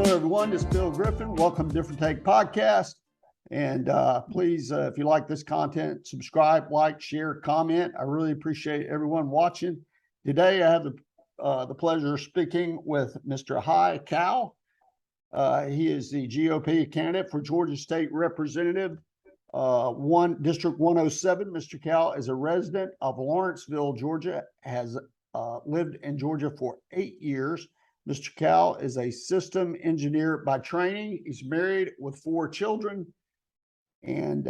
Hello, everyone. This is Bill Griffin. Welcome to Different Take Podcast. And please, if you like this content, subscribe, like, share, comment. I really appreciate everyone watching. Today, I have the pleasure of speaking with Mr. Hai Cao. He is the GOP candidate for Georgia State Representative, District 107. Mr. Cao is a resident of Lawrenceville, Georgia, has lived in Georgia for 8 years. Mr. Cao is a system engineer by training. He's married with 4 children, and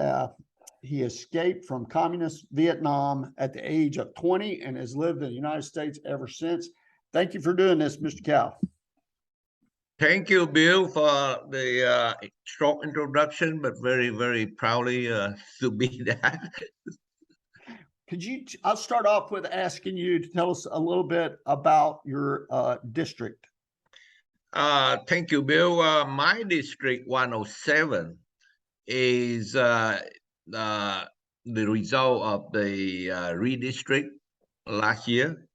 he escaped from communist Vietnam at the age of 20 and has lived in the United States ever since. Thank you for doing this, Mr. Cao. Thank you, Bill, for the short introduction, but very, very proudly to be that. I'll start off with asking you to tell us a little bit about your district. Thank you, Bill. My district 107 is the result of the redistrict last year.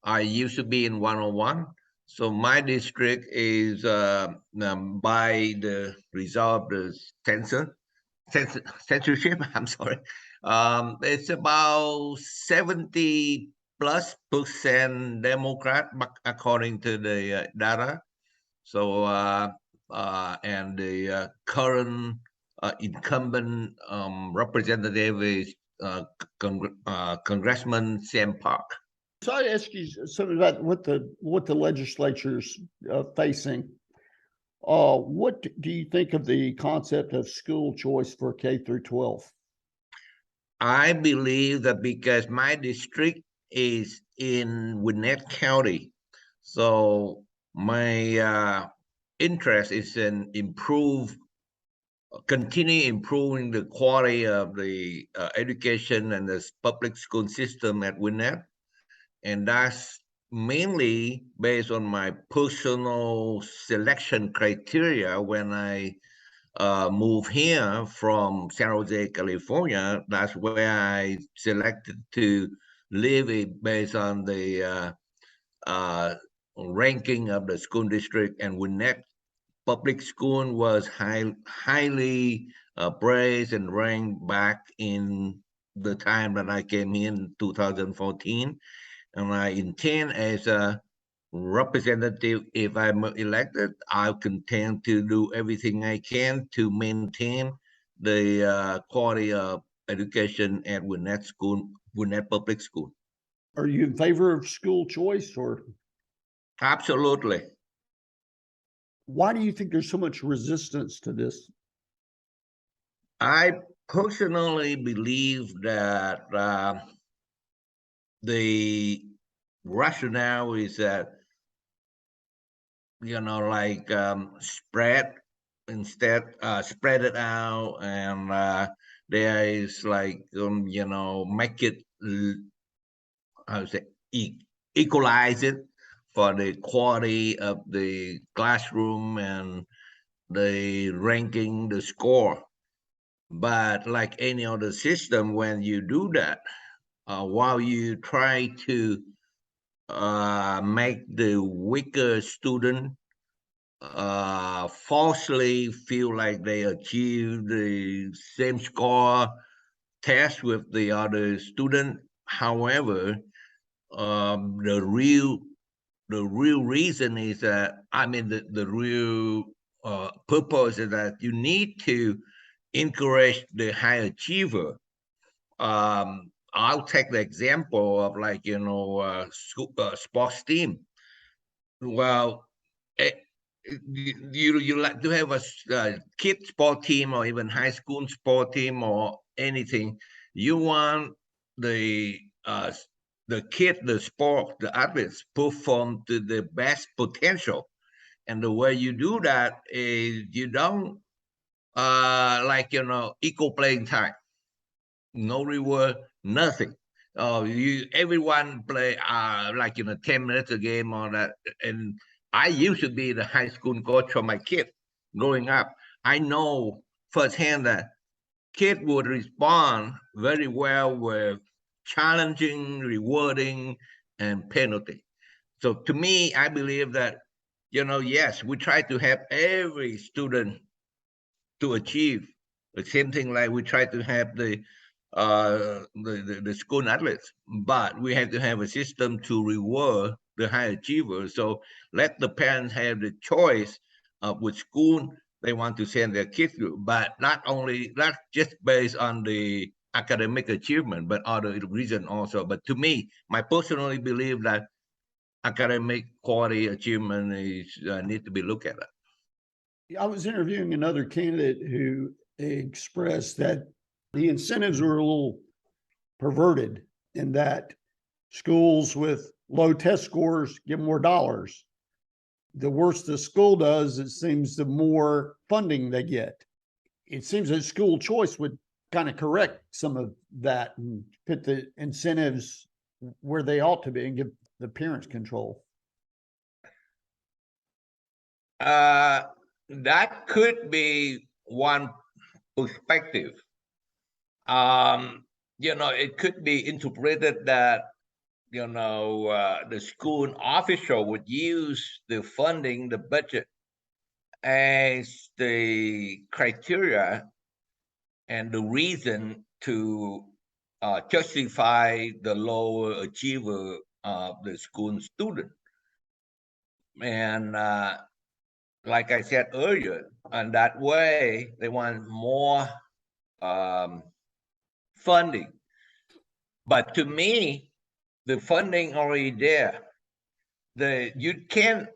I used to be in 101. So my district is by the result of the censorship, I'm sorry. It's about 70+% Democrat, according to the data. So, and the current incumbent representative is Congressman Sam Park. So I ask you something about what the legislature's facing. What do you think of the concept of school choice for K through 12? I believe that because my district is in Gwinnett County, so my interest is in continue improving the quality of the education and the public school system at Gwinnett. And that's mainly based on my personal selection criteria when I moved here from San Jose, California. That's where I selected to live based on the ranking of the school district, and Gwinnett Public School was highly praised and ranked back in the time that I came in 2014. And I intend as a representative, if I'm elected, I'll intend to do everything I can to maintain the quality of education at Gwinnett Public School. Are you in favor of school choice, or? Absolutely. Why do you think there's so much resistance to this? I personally believe that the rationale is that, spread it out, and there is make it, equalize it for the quality of the classroom and the ranking, the score. But like any other system, when you do that, while you try to make the weaker student falsely feel like they achieved the same score test with the other student. However, the real reason is that, the real purpose is that you need to encourage the high achiever. I'll take the example of sports team. Well, you like to have a kid sport team or even high school sport team or anything. You want the kid, the athletes perform to the best potential. And the way you do that is you don't equal playing time, no reward, nothing. Everyone play 10 minutes a game or that. And I used to be the high school coach for my kid growing up. I know firsthand that kid would respond very well with challenging, rewarding, and penalty. So to me, I believe that yes, we try to have every student to achieve the same thing, like we try to have the school athletes, but we have to have a system to reward the high achievers. So let the parents have the choice of which school they want to send their kids to, but not just based on the academic achievement, but other reason also. But to me, I personally believe that academic quality achievement is need to be looked at. I was interviewing another candidate who expressed that the incentives were a little perverted in that schools with low test scores get more dollars. The worse the school does, it seems, the more funding they get. It seems that school choice would kind of correct some of that and put the incentives where they ought to be and give the parents control. That could be one perspective. It could be interpreted that the school official would use the funding, the budget, as the criteria and the reason to justify the lower achiever of the school student. And like I said earlier, and that way they want more funding. But to me, the funding already there. You can't.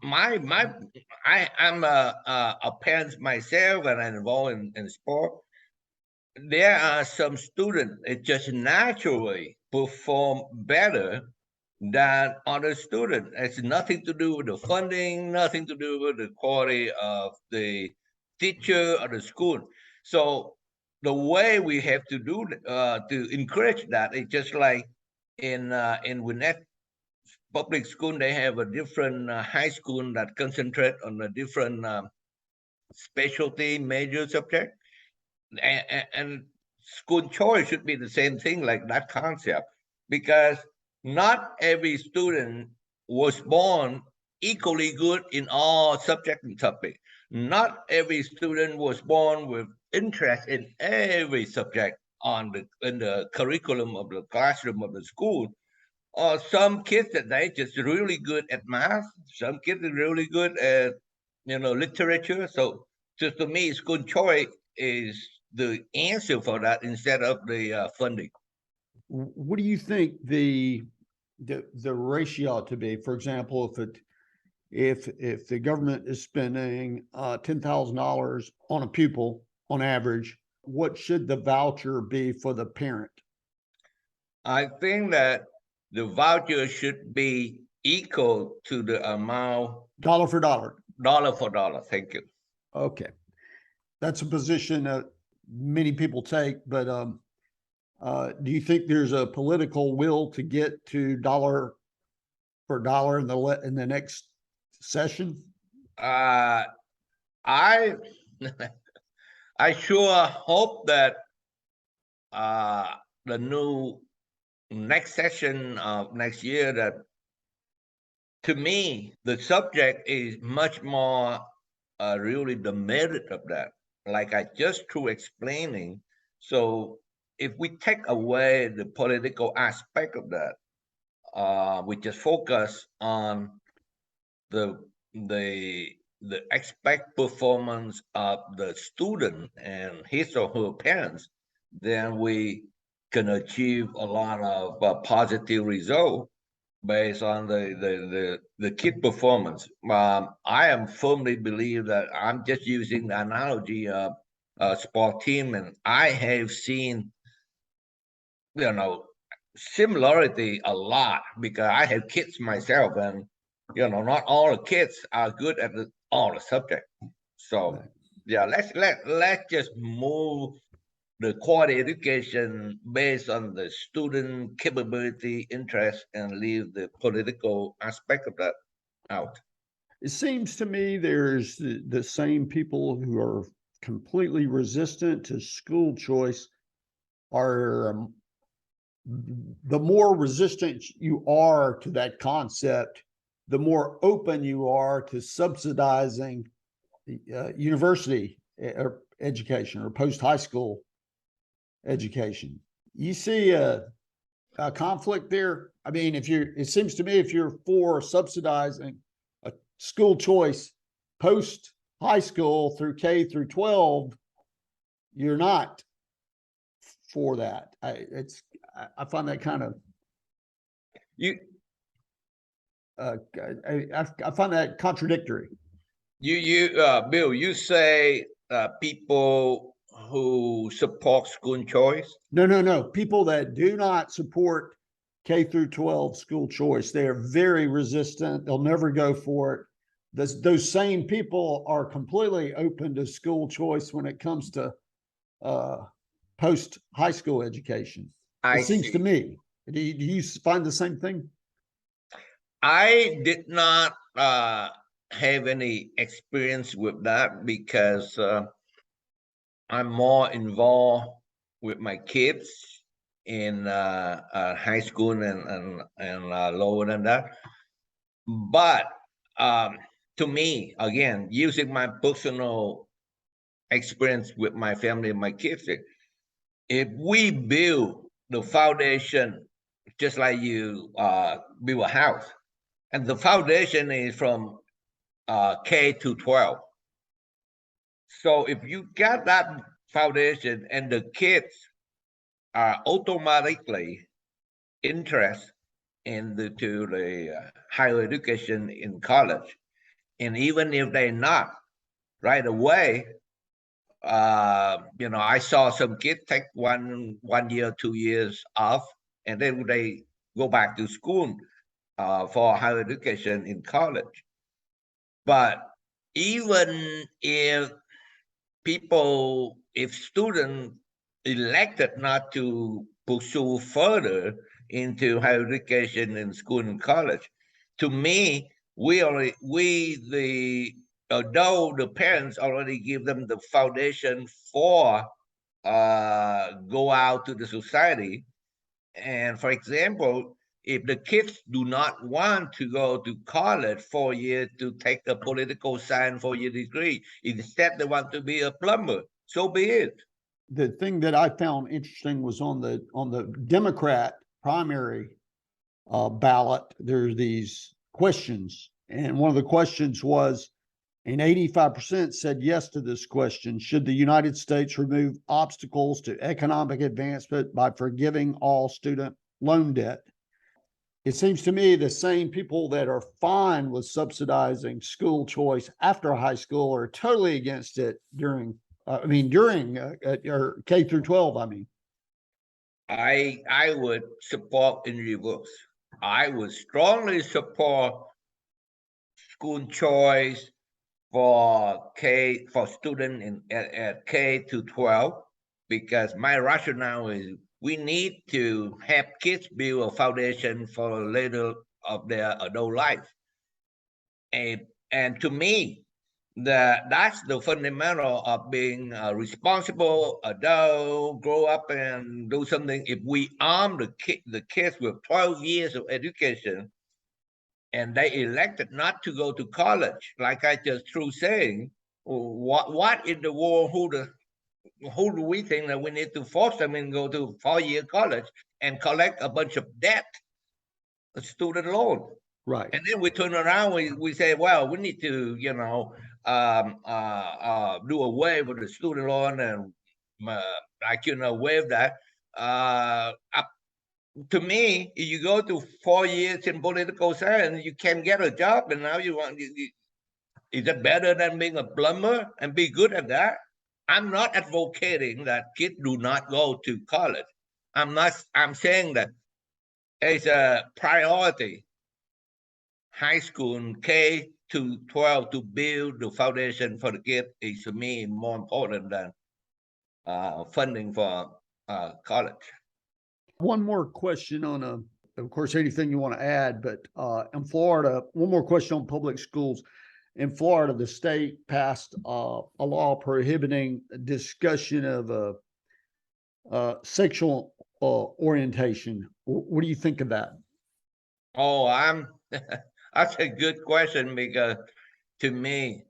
I'm a parent myself, and I'm involved in sport. There are some students that just naturally perform better than other students. It's nothing to do with the funding, nothing to do with the quality of the teacher or the school. So the way we have to do to encourage that is just like in Gwinnett public school, they have a different high school that concentrate on a different specialty major subject, and school choice should be the same thing, like that concept, because not every student was born equally good in all subject and topic. Not every student was born with interest in every subject in the curriculum of the classroom of the school. Or some kids that they just really good at math, some kids are really good at literature. So just to me, school choice is the answer for that instead of the funding. What do you think the ratio ought to be? For example, if the government is spending $10,000 on a pupil on average, what should the voucher be for the parent? I think that the voucher should be equal to the amount Dollar for dollar. dollar for dollar. Thank you. Okay. That's a position that many people take, but do you think there's a political will to get to dollar for dollar in the next session? I I sure hope that the new next session of next year, that to me the subject is much more really the merit of that, like I just through explaining. So if we take away the political aspect of that, we just focus on the the the expect performance of the student and his or her parents, then we can achieve a lot of positive result based on the kid performance. I am firmly believe that I'm just using the analogy of a sport team, and I have seen similarity a lot because I have kids myself, and not all the kids are good at all the subject. So Right. yeah, let's just move the quality education based on the student capability, interest, and leave the political aspect of that out. It seems to me there's the same people who are completely resistant to school choice are the more resistant you are to that concept, the more open you are to subsidizing university education or post-high school education. You see a conflict there? I mean, it seems to me if you're for subsidizing a school choice post-high school through K through 12, you're not for that. I find that kind of I find that contradictory. Bill, you say people who support school choice? No. People that do not support K through 12 school choice, they are very resistant. They'll never go for it. Those same people are completely open to school choice when it comes to post high school education. I It seems see. to me. Do you find the same thing? I did not have any experience with that because I'm more involved with my kids in high school and lower than that. But to me, again, using my personal experience with my family and my kids, if we build the foundation just like you build a house, and the foundation is from K to 12. So if you got that foundation and the kids are automatically interested in the higher education in college, and even if they're not right away, I saw some kids take 1 year, 2 years off, and then they go back to school for higher education in college. But even if students elected not to pursue further into higher education in school and college, to me, although the parents already give them the foundation for go out to the society. And for example, if the kids do not want to go to college 4 years to take a political science 4-year degree, instead they want to be a plumber, so be it. The thing that I found interesting was on the Democrat primary ballot, there's these questions. And one of the questions was, and 85% said yes to this question: should the United States remove obstacles to economic advancement by forgiving all student loan debt? It seems to me the same people that are fine with subsidizing school choice after high school are totally against it during or K through 12. I would support in reverse. I would strongly support school choice for student at K to 12, because my rationale is we need to have kids build a foundation for later of their adult life. And to me, that's the fundamental of being a responsible adult, grow up and do something. If we arm the kids with 12 years of education, and they elected not to go to college, like I just through saying, what in the world, who do we think that we need to force them and go to 4-year college and collect a bunch of debt, a student loan? Right. And then we turn around, we say, well, we need to, do away with the student loan and waive that. To me, if you go to 4 years in political science, you can get a job, and now is it better than being a plumber and be good at that? I'm not advocating that kids do not go to college. I'm saying that it's a priority. High school K to 12 to build the foundation for the kid is, to me, more important than funding for college. One more question on of course, anything you want to add, but in Florida, one more question on public schools. In Florida, the state passed a law prohibiting discussion of sexual orientation. What do you think of that? Oh, That's a good question because to me,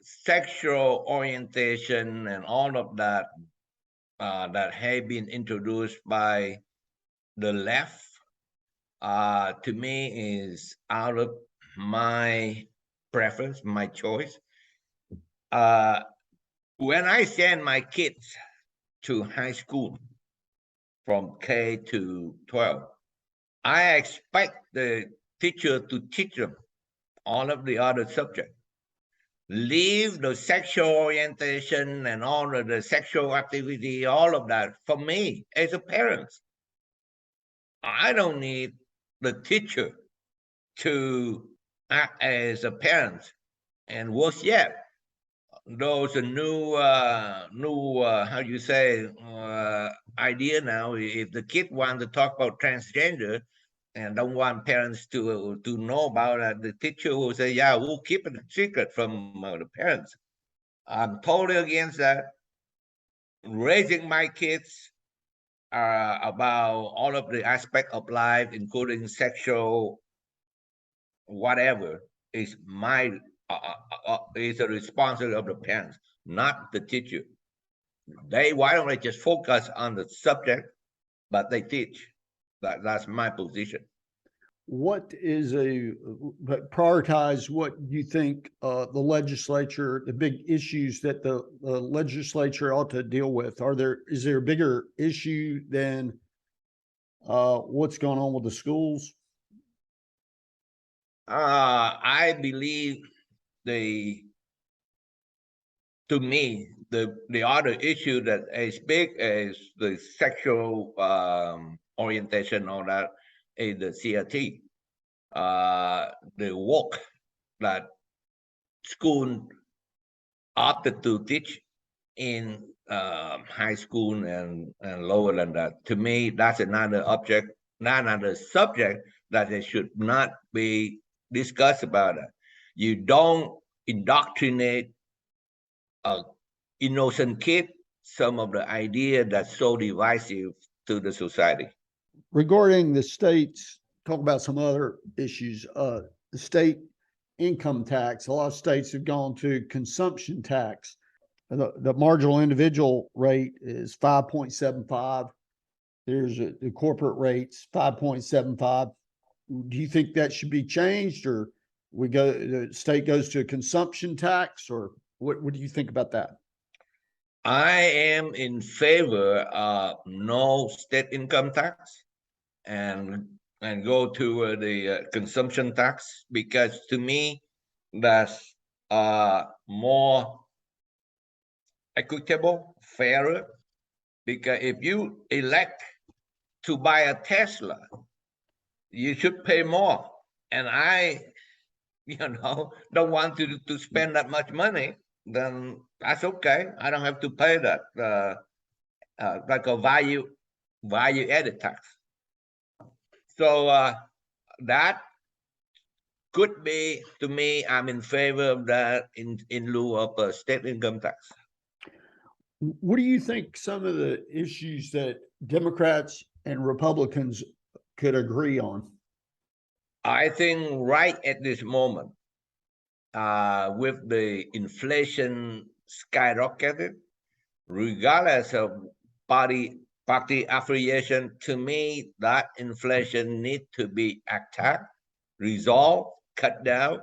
sexual orientation and all of that that have been introduced by the left, to me is out of my preference, my choice. When I send my kids to high school from K to 12, I expect the teacher to teach them all of the other subjects. Leave the sexual orientation and all of the sexual activity, all of that for me as a parent. I don't need the teacher to act as a parent. And worse yet, those new how you say idea now. If the kid wants to talk about transgender and don't want parents to know about it, the teacher will say, "Yeah, we'll keep it a secret from the parents." I'm totally against that. Raising my kids about all of the aspect of life, including sexual, whatever, is my is a responsibility of the parents, not the teacher. Why don't they just focus on the subject, but they teach? That's my position. What is but prioritize what you think the legislature, the big issues that the legislature ought to deal with? Is there a bigger issue than what's going on with the schools? I believe to me, the other issue that is big is the sexual orientation, all that is the CRT. The work that school opted to teach in high school and lower than that. To me, that's another subject that they should not be discussed about. It. You don't indoctrinate a innocent kid some of the idea that's so divisive to the society. Regarding the states, talk about some other issues. The state income tax. A lot of states have gone to consumption tax. The marginal individual rate is 5.75. There's the corporate rates 5.75. Do you think that should be changed, or the state goes to a consumption tax, or what do you think about that? I am in favor of no state income tax and go to the consumption tax, because to me that's more equitable, fairer. Because if you elect to buy a Tesla, you should pay more. And I, don't want to spend that much money, then that's okay. I don't have to pay that like a value added tax. So that could be, to me, I'm in favor of that in lieu of a state income tax. What do you think some of the issues that Democrats and Republicans could agree on? I think right at this moment, with the inflation skyrocketed, regardless of party affiliation, to me, that inflation needs to be attacked, resolved, cut down,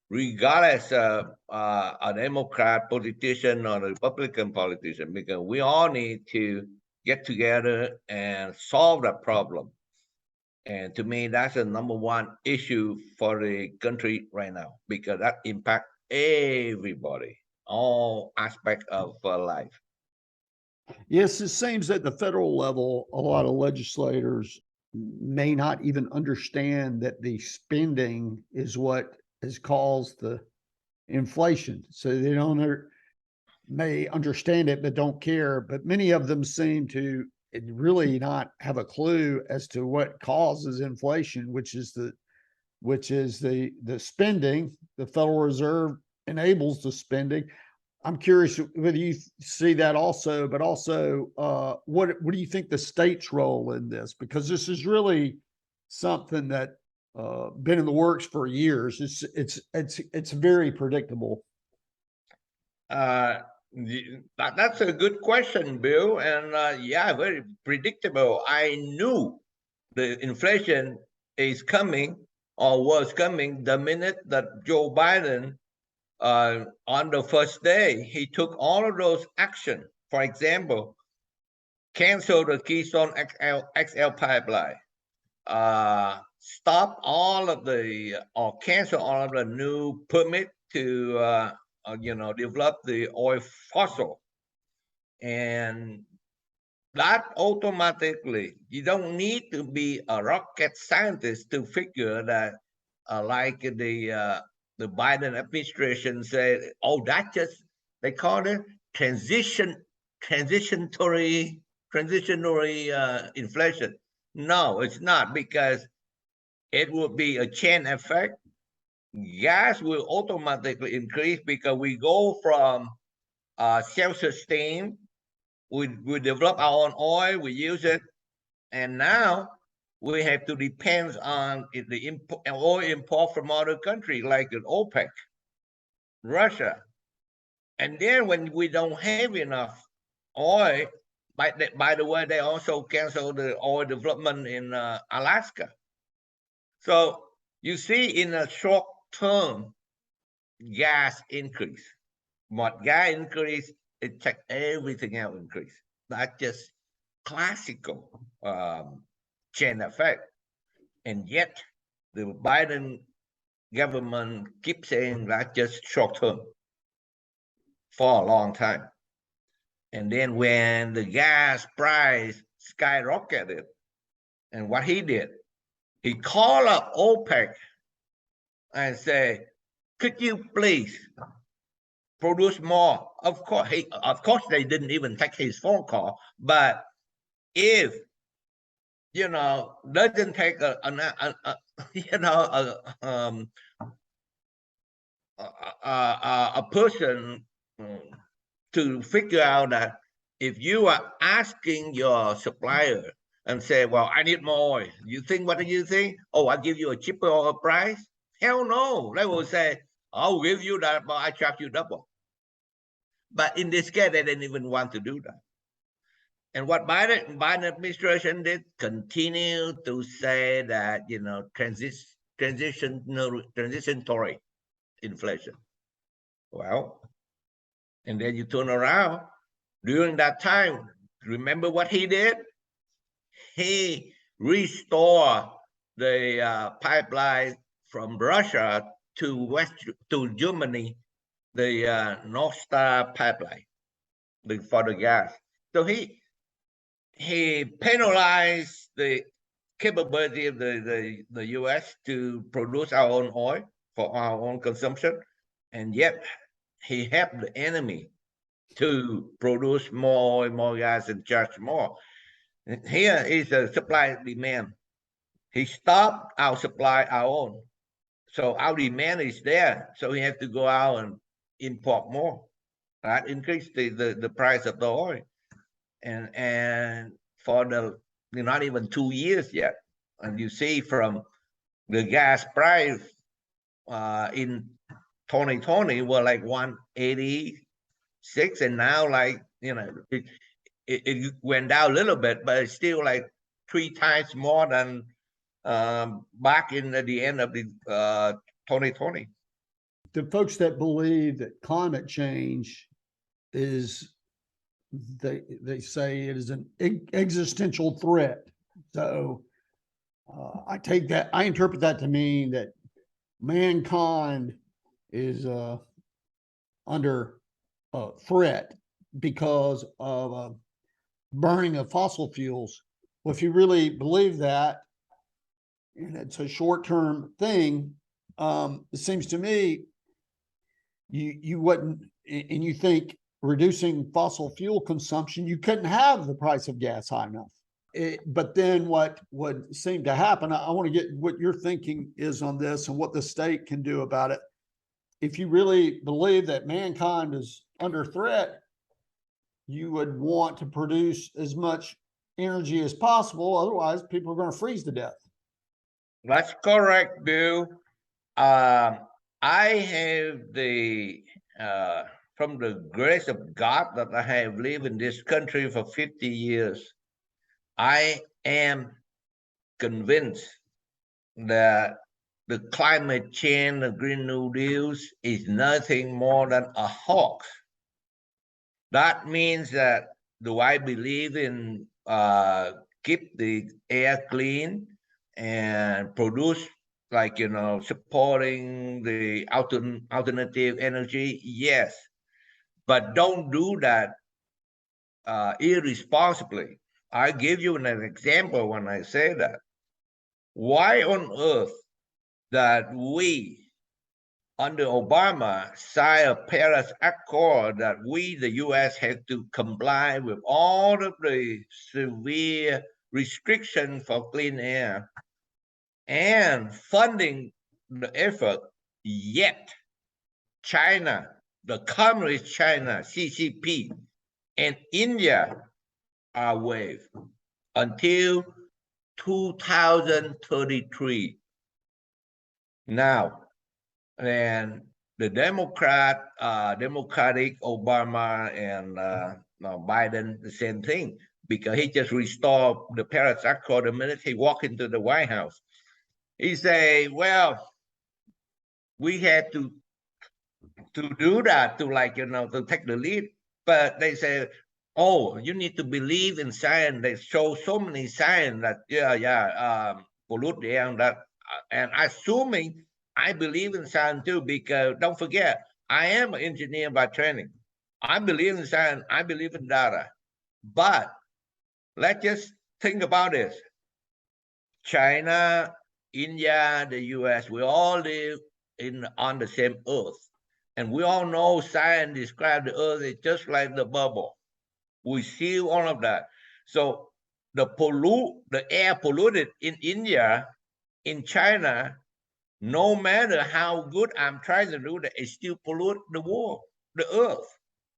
regardless of a Democrat politician or a Republican politician, because we all need to get together and solve that problem. And to me, that's the number one issue for the country right now, because that impacts everybody, all aspects of life. Yes, it seems at the federal level, a lot of legislators may not even understand that the spending is what has caused the inflation. So they may understand it, but don't care. But many of them seem to really not have a clue as to what causes inflation, which is the spending. The Federal Reserve enables the spending. I'm curious whether you see that also, but also what do you think the state's role in this? Because this is really something that been in the works for years. It's very predictable. That's a good question, Bill. And yeah, very predictable. I knew the inflation is coming or was coming the minute that Joe Biden, on the first day, he took all of those action. For example, cancel the Keystone XL pipeline, stop all of the or cancel all of the new permit to develop the oil fossil, and that automatically, you don't need to be a rocket scientist to figure that, like the Biden administration said, oh, that just, they call it transitionary inflation. No, it's not, because it will be a chain effect. Gas will automatically increase because we go from self-sustained. We develop our own oil, we use it, and now we have to depend on the oil import from other countries like OPEC, Russia. And then when we don't have enough oil, by the way, they also canceled the oil development in Alaska. So you see, in a short term, gas increase. But gas increase, it check everything else increase. That's just classical chain effect. And yet the Biden government keeps saying that's just short term for a long time. And then when the gas price skyrocketed, and what he did, he called up OPEC and said, could you please produce more? Of course, they didn't even take his phone call. But if doesn't take a person to figure out that if you are asking your supplier and say, well, I need more oil, what do you think? Oh, I'll give you a cheaper oil price? Hell no. They will say, I'll give you that, but I charge you double. But in this case, they didn't even want to do that. And what Biden administration did, continue to say that, transitory inflation. Well, and then you turn around during that time. Remember what he did? He restored the pipeline from Russia to Germany, the North Star pipeline, for the gas. So he penalized the capability of the U.S. to produce our own oil for our own consumption, and yet he helped the enemy to produce more oil, more gas, and charge more. Here is the supply and demand. He stopped our supply, our own. So our demand is there. So we have to go out and import more. That increase the price of the oil. And for not even 2 years yet. And you see from the gas price in 2020 were like 186, and now it went down a little bit, but it's still like 3 times more than back in the end of the 2020. The folks that believe that climate change is, they say it is an existential threat. So I interpret that to mean that mankind is under threat because of burning of fossil fuels. Well, if you really believe that, and it's a short-term thing, it seems to me you wouldn't, and you think reducing fossil fuel consumption, you couldn't have the price of gas high enough. But then what would seem to happen, I want to get what your thinking is on this and what the state can do about it. If you really believe that mankind is under threat, you would want to produce as much energy as possible. Otherwise, people are going to freeze to death. That's correct, Bill. Um, I have the from the grace of God that I have lived in this country for 50 years. I am convinced that the climate change, the Green New Deals, is nothing more than a hoax. That means that do I believe in keep the air clean and produce supporting the alternative energy? Yes, but don't do that irresponsibly. I give you an example when I say that. Why on earth that we under Obama signed a Paris Accord that we, the U.S., had to comply with all of the severe restrictions for clean air and funding the effort, yet China, the Communist China, CCP, and India are waived until 2033. Now, and the Democratic Obama and Biden, the same thing, because he just restored the Paris Accord the minute he walked into the White House. He say, well, we had to do that to take the lead, but they say, oh, you need to believe in science. They show so many signs that pollute the air and that, and assuming I believe in science too, because don't forget, I am an engineer by training. I believe in science. I believe in data. But let's just think about this. China, India, the US, we all live on the same earth. And we all know science describes the earth is just like the bubble. We see all of that. So the air polluted in India, in China, no matter how good I'm trying to do that, it still pollute the world, the earth,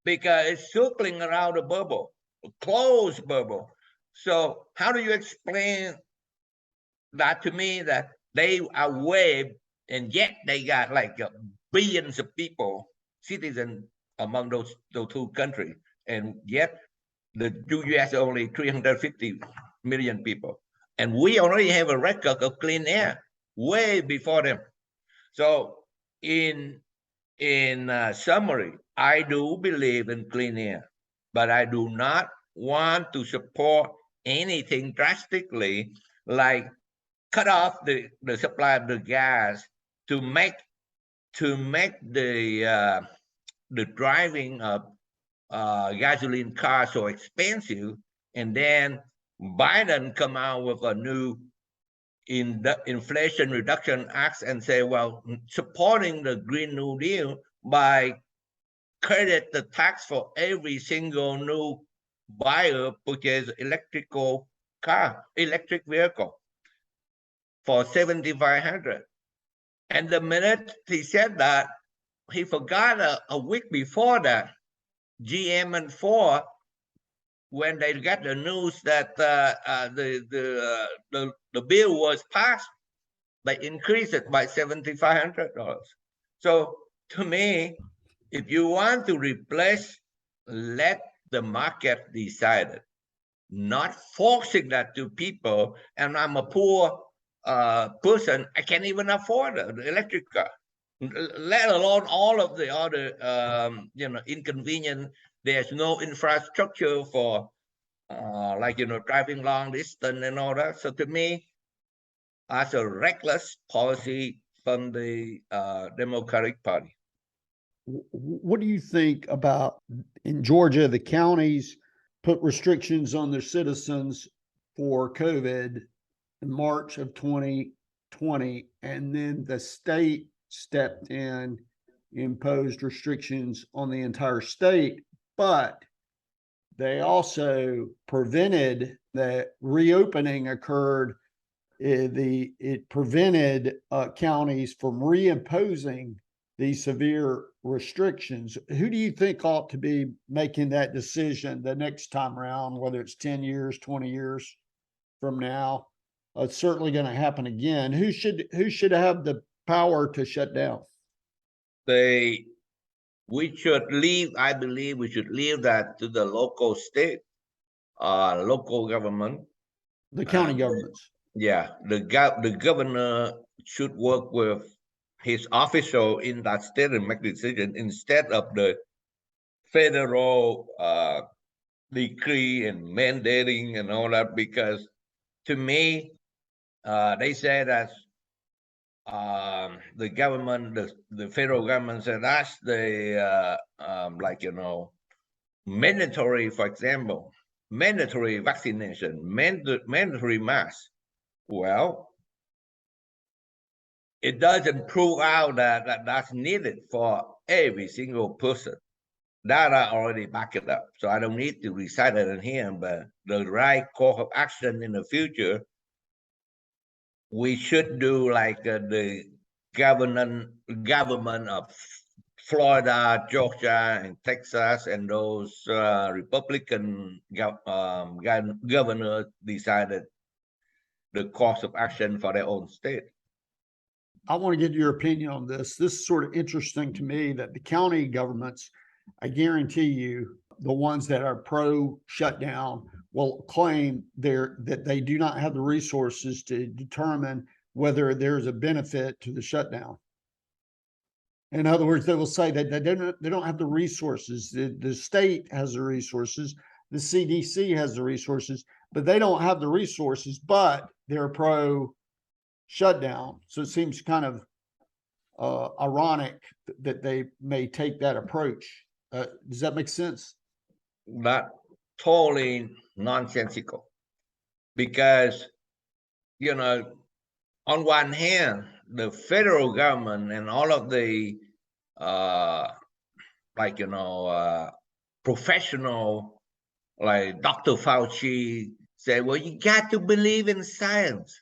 because it's circling around the bubble, a closed bubble. So how do you explain that to me that they are waived and yet they got like billions of people, citizens among those two countries, and yet the US only 350 million people, and we already have a record of clean air way before them. So in summary, I do believe in clean air, but I do not want to support anything drastically like cut off the supply of the gas to make the driving of gasoline cars so expensive, and then Biden come out with a new in the Inflation Reduction Act and say, well, supporting the Green New Deal by credit the tax for every single new buyer purchase electric vehicle for 7,500. And the minute he said that, he forgot a week before that, GM and Ford, when they got the news that the bill was passed, they increased it by $7,500. So to me, if you want to replace, let the market decide it, not forcing that to people. And I'm a poor person, I can't even afford the electric car, let alone all of the other inconvenience. There's no infrastructure for driving long distance and all that. So to me, that's a reckless policy from the Democratic Party. What do you think about in Georgia, the counties put restrictions on their citizens for COVID in March of 2020, and then the state stepped in, imposed restrictions on the entire state, but they also prevented the reopening occurred. It prevented counties from reimposing these severe restrictions. Who do you think ought to be making that decision the next time around, whether it's 10 years, 20 years from now? it's certainly going to happen again. Who should have the power to shut down? We should leave, I believe we should leave that to the local state, local government. The county governments. Yeah, the governor should work with his official in that state and make decision instead of the federal decree and mandating and all that. Because to me, they say that the government, the federal government said that's the like mandatory, for example, mandatory vaccination, mandatory mask. Well, it doesn't prove out that that's needed for every single person. Data already back it up, so I don't need to recite it in here. But the right course of action in the future, we should do like the government of Florida, Georgia, and Texas, and those Republican governors decided the course of action for their own state. I want to get your opinion on this. This is sort of interesting to me that the county governments, I guarantee you, the ones that are pro shutdown will claim that they do not have the resources to determine whether there's a benefit to the shutdown. In other words, they will say that they don't have the resources. The state has the resources, the CDC has the resources, but they don't have the resources, but they're pro shutdown. So it seems kind of ironic that they may take that approach. Does that make sense? Not totally nonsensical, because on one hand, the federal government and all of the professional like Dr. Fauci say, well, you got to believe in science.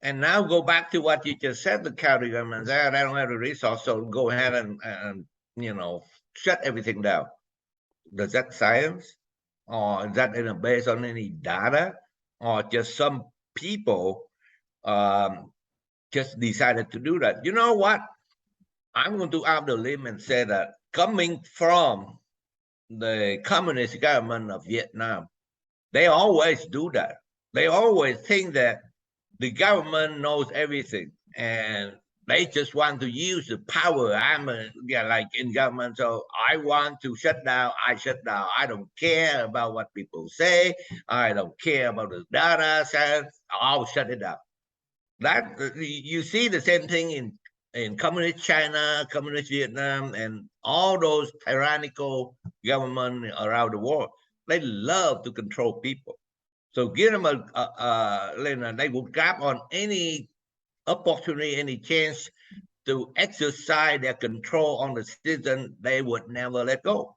And now go back to what you just said, the county government, they don't have the resource, so go ahead and shut everything down. Does that science? Or is that based on any data? Or just some people just decided to do that? You know what? I'm going to out the limb and say that coming from the communist government of Vietnam, they always do that. They always think that the government knows everything and they just want to use the power. Like in government, so I want to shut down, I shut down. I don't care about what people say. I don't care about the data science. I'll shut it down. That you see the same thing in communist China, communist Vietnam, and all those tyrannical governments around the world. They love to control people. So give them they would grab on any opportunity, any chance to exercise their control on the citizen. They would never let go.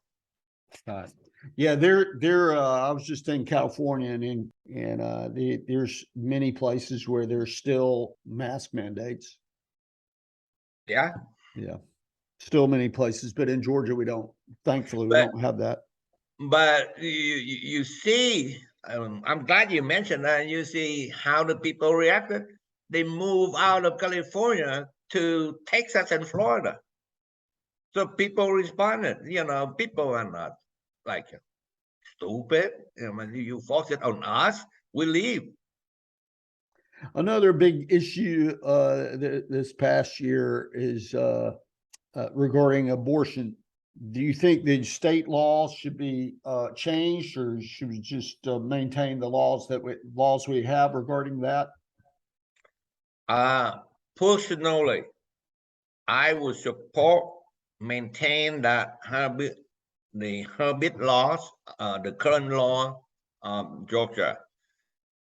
Yeah, I was just in California, and there's many places where there's still mask mandates. Yeah, still many places, but in Georgia we don't. Thankfully, we don't have that. But you see, I'm glad you mentioned that. You see how the people reacted. They moved out of California to Texas and Florida. So people responded. People are not like stupid. You force it on us, we leave. Another big issue this past year is regarding abortion. Do you think the state laws should be changed, or should we just maintain the laws we have regarding that? Personally, I would support maintain that the habit laws, the current law of Georgia.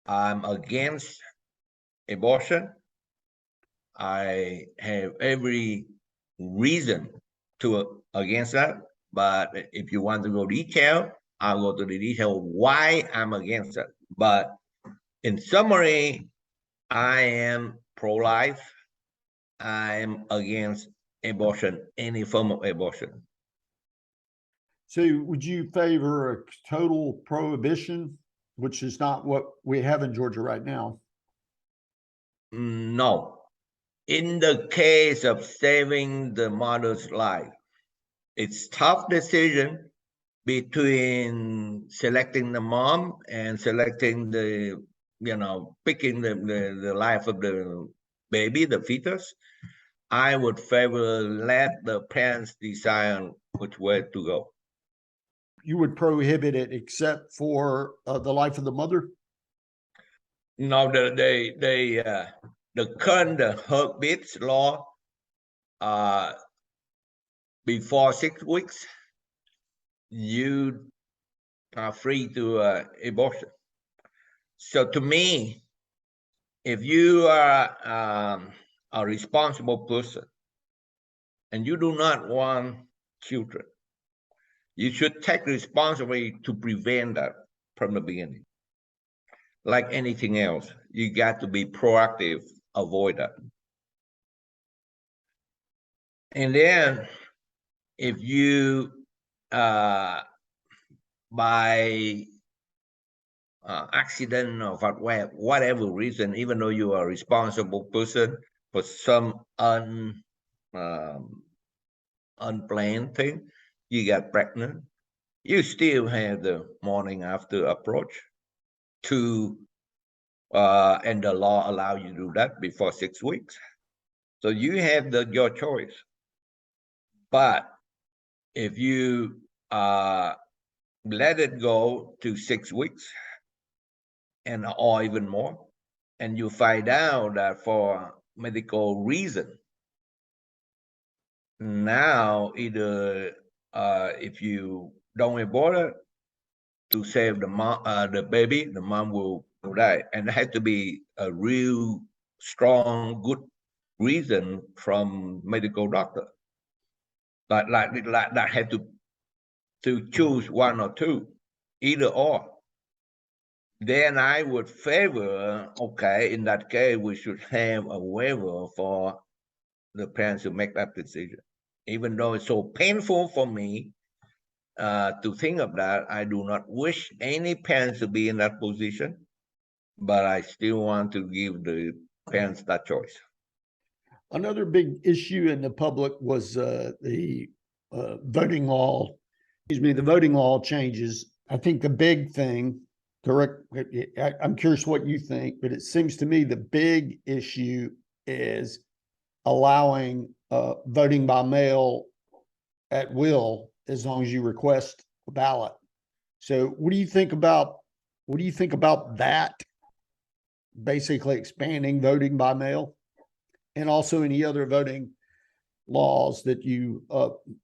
I'm against abortion. I have every reason to against that. But if you want to go detail, I'll go to the detail why I'm against it. But in summary, I am pro-life. I'm against abortion, any form of abortion. So would you favor a total prohibition, which is not what we have in Georgia right now? No. In the case of saving the mother's life, it's tough decision between selecting the mom and selecting the, picking the life of the baby, the fetus. I would favor let the parents decide which way to go. You would prohibit it except for the life of the mother? No, the current heartbeats law, before 6 weeks, you are free to abortion. So to me, if you are a responsible person and you do not want children, you should take responsibility to prevent that from the beginning. Like anything else, you got to be proactive, avoid that. And then if you, by accident or for whatever reason, even though you are a responsible person, for some unplanned thing, you got pregnant, you still have the morning after approach to, and the law allow you to do that before 6 weeks. So you have your choice. But if you let it go to 6 weeks and or even more, and you find out that for medical reason, now either if you don't abort it to save the mom, the baby, the mom will die, and it has to be a real strong, good reason from medical doctor. But like that had to choose one or two, either or. Then I would favor, okay, in that case, we should have a waiver for the parents to make that decision. Even though it's so painful for me to think of that, I do not wish any parents to be in that position, but I still want to give the parents that choice. Another big issue in the public was the voting law. The voting law changes. I think the big thing, correct, I'm curious what you think, but it seems to me the big issue is allowing voting by mail at will as long as you request a ballot. So what do you think about that? Basically expanding voting by mail, and also any other voting laws that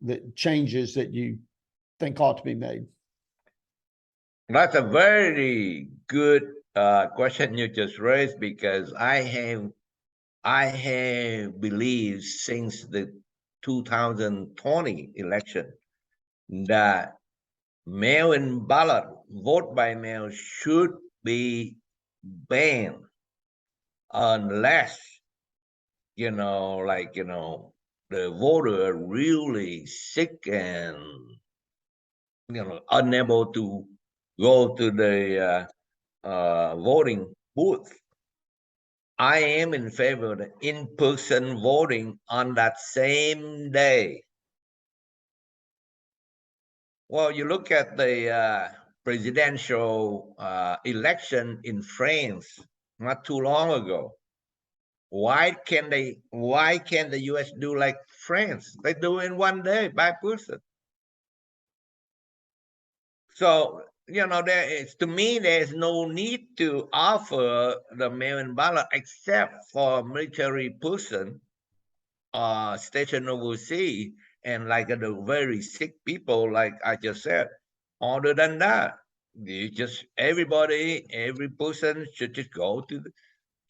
that changes that you think ought to be made? That's a very good question you just raised, because I have believed since the 2020 election that mail-in ballot, vote by mail, should be banned unless, the voter are really sick and, unable to go to the voting booth. I am in favor of the in-person voting on that same day. Well, you look at the presidential election in France not too long ago. Why can't the US do like France? They do it in one day by person. So, to me, there's no need to offer the mail-in ballot except for military person stationed overseas, and like the very sick people, like I just said. Other than that, every person should just go to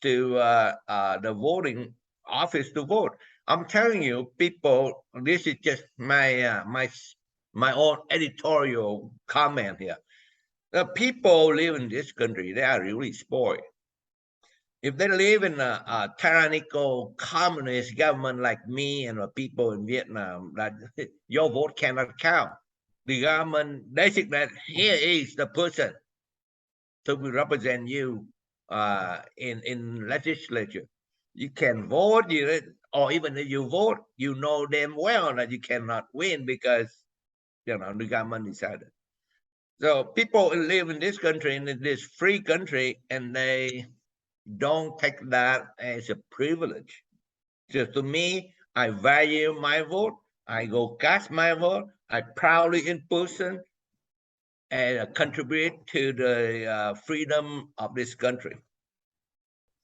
the voting office to vote. I'm telling you, people, this is just my own editorial comment here. The people live in this country, they are really spoiled. If they live in a tyrannical communist government like me and the people in Vietnam, that your vote cannot count. The government basically, here is the person to represent you in legislature. You can vote, or even if you vote, you know damn well that you cannot win because the government decided. So people live in this country, in this free country, and they don't take that as a privilege. So to me, I value my vote. I go cast my vote. I proudly in person and contribute to the freedom of this country.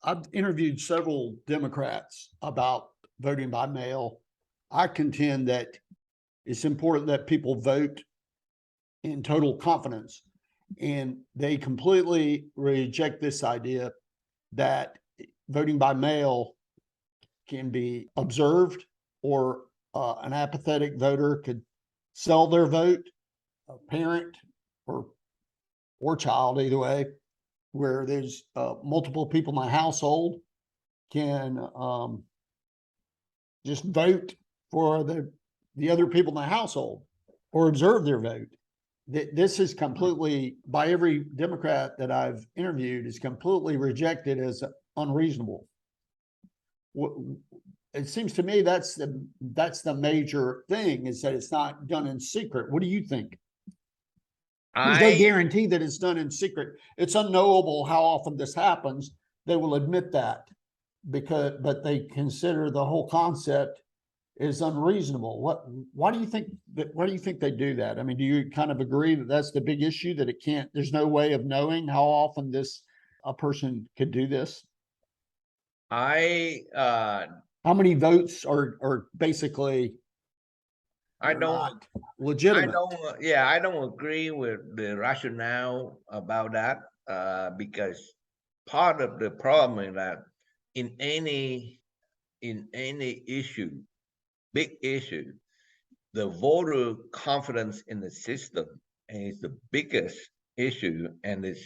I've interviewed several Democrats about voting by mail. I contend that it's important that people vote in total confidence, and they completely reject this idea that voting by mail can be observed, or an apathetic voter could sell their vote, a parent or child, either way, where there's multiple people in my household can just vote for the other people in the household or observe their vote. This is completely, by every Democrat that I've interviewed, is completely rejected as unreasonable. It seems to me that's the major thing, is that it's not done in secret. What do you think? There's no guarantee that it's done in secret. It's unknowable how often this happens. They will admit that, but they consider the whole concept is unreasonable. Why do you think they do that? I mean, do you kind of agree that that's the big issue, that there's no way of knowing how often a person could do this? How many votes are basically I don't legitimate? I don't agree with the rationale about that, because part of the problem is that in any issue, big issue, the voter confidence in the system is the biggest issue, and it's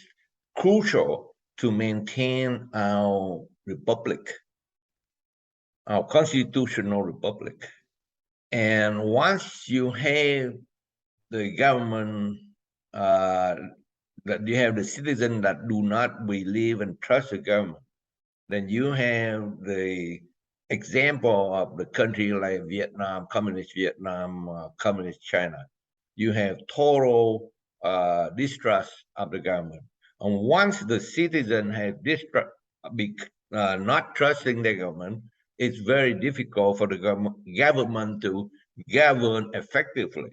crucial to maintain our republic, our constitutional republic. And once you have the government, that you have the citizens that do not believe and trust the government, then you have the example of the country like Vietnam, communist China. You have total distrust of the government. And once the citizen has distrust, not trusting the government, it's very difficult for the government to govern effectively.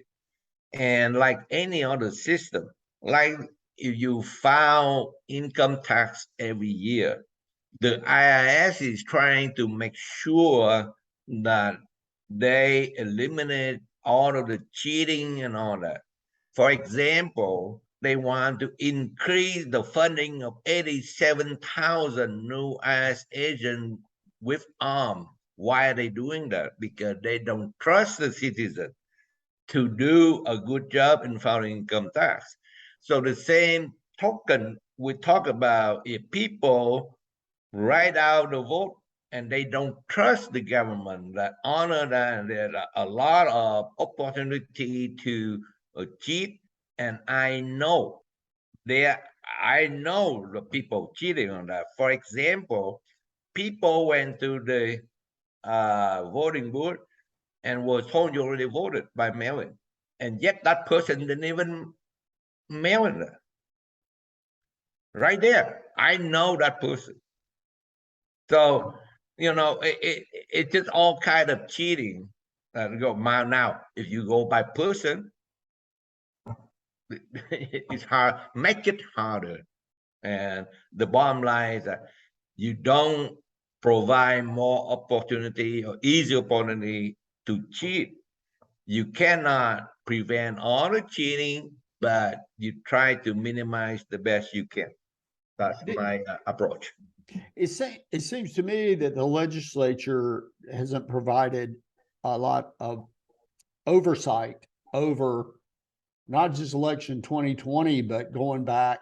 And like any other system, like if you file income tax every year, the IRS is trying to make sure that they eliminate all of the cheating and all that. For example, they want to increase the funding of 87,000 new IRS agents with arms. Why are they doing that? Because they don't trust the citizen to do a good job in filing income tax. So the same token, we talk about if people write out the vote and they don't trust the government, that honor that there are a lot of opportunity to cheat. And I know the people cheating on that. For example, people went to the voting booth and was told you already voted by mail-in, and yet that person didn't even mail it. Right there, I know that person. So it's just all kind of cheating. Now, if you go by person, it's hard. Make it harder. And the bottom line is that you don't provide more opportunity or easy opportunity to cheat. You cannot prevent all the cheating, but you try to minimize the best you can. That's my approach. It seems to me that the legislature hasn't provided a lot of oversight over not just election 2020, but going back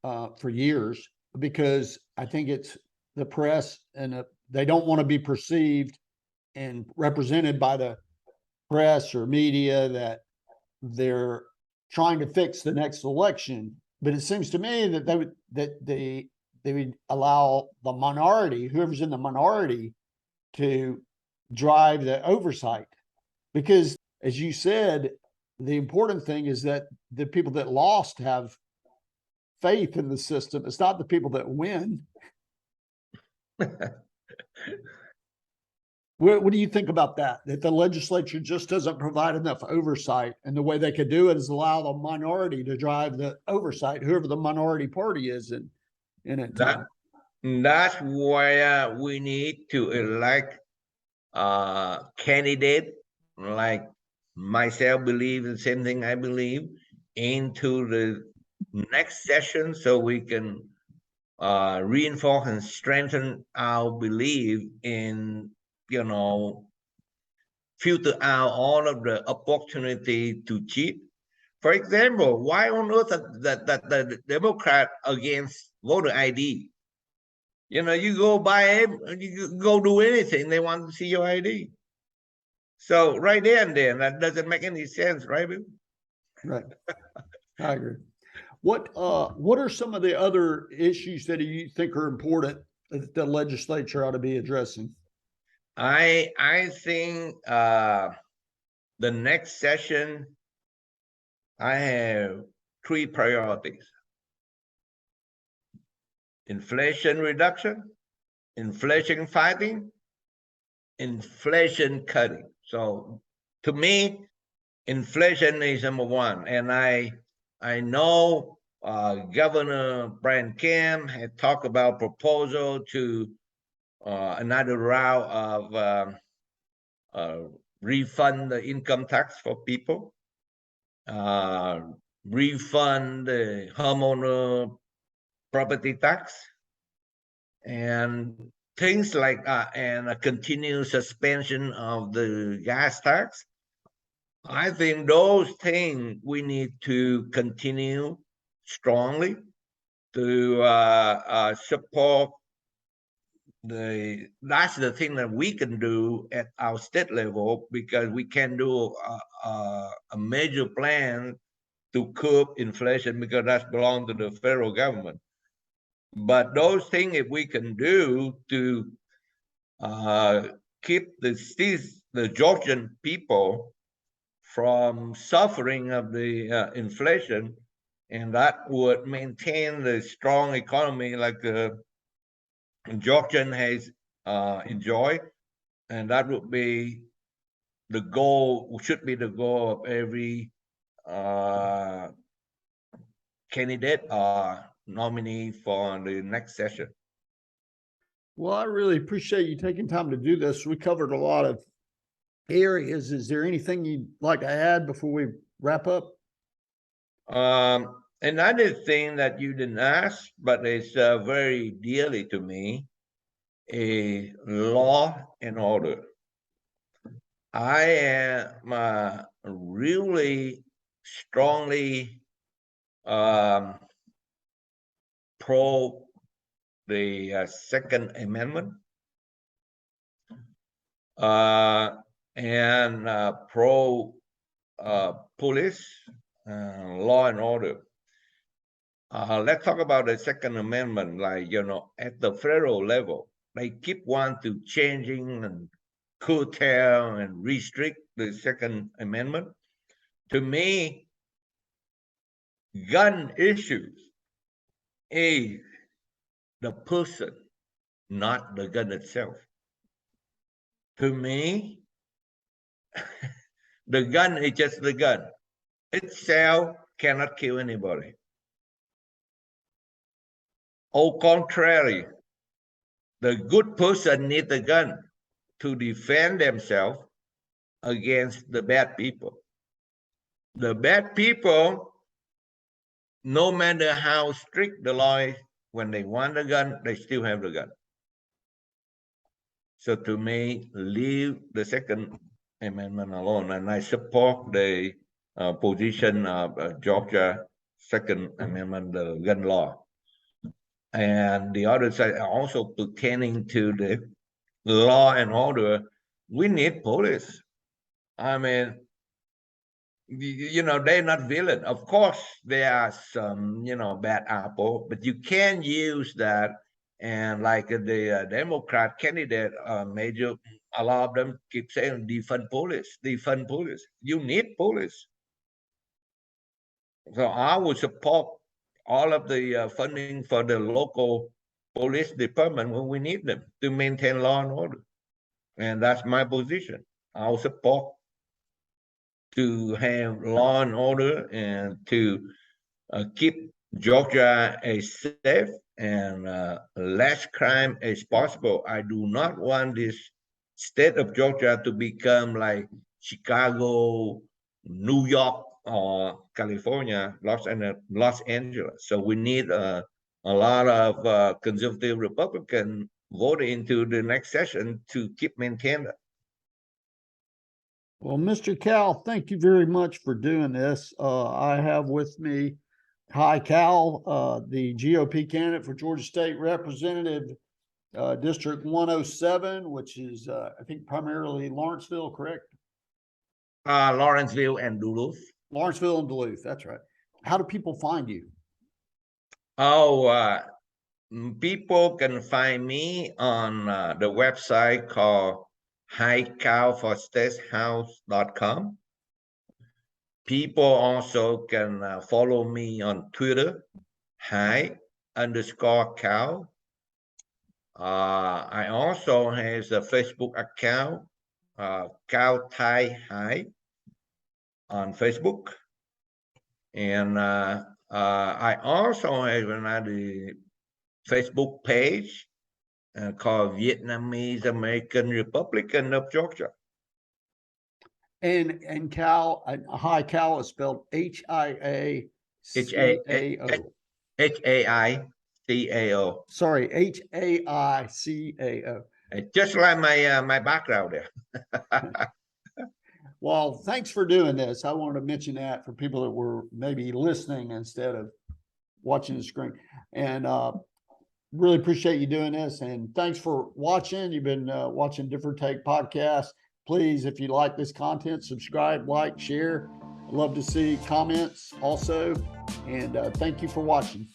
for years, because I think it's the press, and they don't want to be perceived and represented by the press or media that they're trying to fix the next election. But it seems to me that they would allow the minority, whoever's in the minority, to drive the oversight. Because as you said, the important thing is that the people that lost have faith in the system. It's not the people that win. What do you think about that? That the legislature just doesn't provide enough oversight, and the way they could do it is allow the minority to drive the oversight, whoever the minority party is in it. That's why we need to elect candidate like myself believe the same thing I believe into the next session, so we can reinforce and strengthen our belief in, filter out all of the opportunity to cheat. For example, why on earth that the Democrat against voter ID? You go buy, you go do anything, they want to see your ID. So right there and then, that doesn't make any sense, right, Bill? Right. I agree. What are some of the other issues that you think are important that the legislature ought to be addressing? I think the next session, I have 3 priorities: inflation reduction, inflation fighting, inflation cutting. So to me, inflation is number 1. And I know Governor Brian Kemp had talked about proposal to another round of refund the income tax for people, refund the homeowner property tax, and things like and a continued suspension of the gas tax. I think those things we need to continue strongly to support that's the thing that we can do at our state level, because we can do a major plan to curb inflation, because that belongs to the federal government. But those things, if we can do to keep the Georgian people from suffering of the inflation, and that would maintain the strong economy like the Georgian has enjoyed, and that would be the goal, should be the goal of every candidate or nominee for the next session. Well, I really appreciate you taking time to do this. We covered a lot of areas. Is there anything you'd like to add before we wrap up? Another thing that you didn't ask, but it's very dearly to me, is law and order. I am really strongly pro the Second Amendment and pro police, law and order. Let's talk about the Second Amendment. Like, at the federal level, they keep wanting to changing and curtail and restrict the Second Amendment. To me, gun issues is the person, not the gun itself. To me, the gun is just the gun. Itself cannot kill anybody. Au contrary, the good person needs the gun to defend themselves against the bad people. The bad people, no matter how strict the law is, when they want the gun, they still have the gun. So to me, leave the Second Amendment alone, and I support the position of Georgia Second Amendment, the gun law. And the other side, also pertaining to the law and order, we need police. I mean, they're not villain. Of course, there are some, bad apple, but you can use that. And like the Democrat candidate, major, a lot of them keep saying defund police, defund police. You need police. So I would support all of the funding for the local police department when we need them to maintain law and order. And that's my position. I'll support to have law and order and to keep Georgia as safe and less crime as possible. I do not want this state of Georgia to become like Chicago, New York, or California, Los Angeles. So we need a lot of conservative Republican vote into the next session to keep maintaining that. Well, Mr. Cal, thank you very much for doing this. I have with me Hai Cao, the GOP candidate for Georgia State Representative, District 107, which is, I think, primarily Lawrenceville, correct? Lawrenceville and Duluth. Lawrenceville and Duluth, that's right. How do people find you? Oh, people can find me on the website called HaiCalForStateHouse.com. People also can follow me on Twitter, Hai_Cao. I also have a Facebook account, Cao Thai Hai, on Facebook. And I also have another Facebook page called Vietnamese American Republican of Georgia. And Cal, Hai Cao is spelled H-I-A-C-A-O. H-A-I-C-A-O. Sorry, H-A-I-C-A-O. Just like my background there. Well, thanks for doing this. I wanted to mention that for people that were maybe listening instead of watching the screen. And really appreciate you doing this. And thanks for watching. You've been watching Different Take Podcast. Please, if you like this content, subscribe, like, share. I'd love to see comments also. And thank you for watching.